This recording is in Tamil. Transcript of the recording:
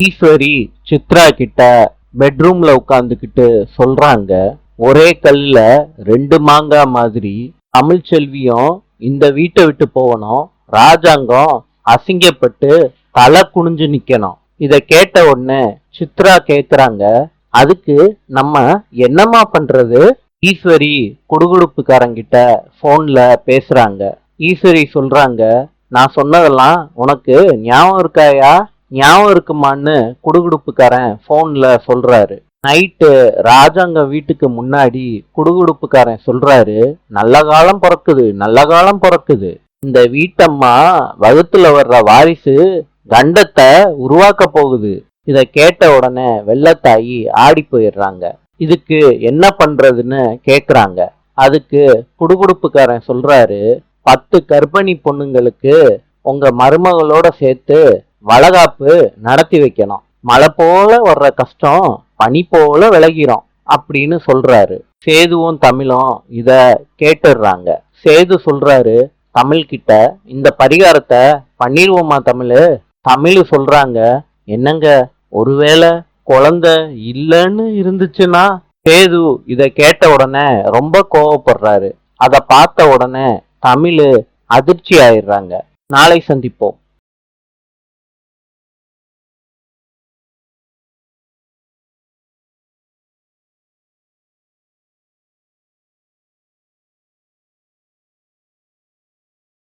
ஈஸ்வரி சித்ரா கிட்ட பெட்ரூம்ல உட்காந்துக்கிட்டு சொல்றாங்க, ஒரே கல்லுல ரெண்டு மாங்காய் மாதிரி தமிழ்ச்செல்வியும் இந்த வீட்டை விட்டு போகணும், ராஜாங்கம் அசிங்கப்பட்டு தலை குனிஞ்சு நிக்கணும். இத கேட்ட உடனே சித்ரா கேக்குறாங்க, அதுக்கு நம்ம என்னம்மா பண்றது? ஈஸ்வரி குடுகுடுப்புக்காரங்கிட்ட போன்ல பேசுறாங்க. ஈஸ்வரி சொல்றாங்க, நான் சொன்னதெல்லாம் உனக்கு ஞாபகம் இருக்காயா? ஞாபகம் இருக்குமான்னு குடுகுடுப்புக்காரன் போன்ல சொல்றாரு. நைட்டு ராஜாங்க வீட்டுக்கு முன்னாடி குடுகுடுப்புக்காரன் சொல்றாரு, நல்ல காலம் பிறக்குது, நல்ல காலம் பிறக்குது. இந்த வீட்டம்மா வகுத்துல வர்ற வாரிசு கண்டத்தை உருவாக்க போகுது. இத கேட்ட உடனே வெள்ளத்தாயி ஆடி போயிடுறாங்க. இதுக்கு என்ன பண்றதுன்னு கேக்குறாங்க. அதுக்கு குடுகுடுப்புக்காரன் சொல்றாரு, 10 கர்ப்பிணி பொண்ணுங்களுக்கு உங்க மருமகளோட சேர்த்து வளகாப்பு நடத்தி வைக்கணும். மழை போல வர்ற கஷ்டம் பனி போல விலகிரும் அப்படின்னு சொல்றாரு. சேதுவும் தமிழும் இத கேட்டுடுறாங்க. சேது சொல்றாரு தமிழ் கிட்ட, இந்த பரிகாரத்தை பண்ணிடுவோமா தமிழ்? தமிழ் சொல்றாங்க, என்னங்க ஒருவேளை குழந்தை இல்லைன்னு இருந்துச்சுன்னா? சேது இத கேட்ட உடனே ரொம்ப கோவப்படுறாரு. அத பார்த்த உடனே தமிழ் அதிர்ச்சி ஆயிடுறாங்க. நாளை சந்திப்போம்.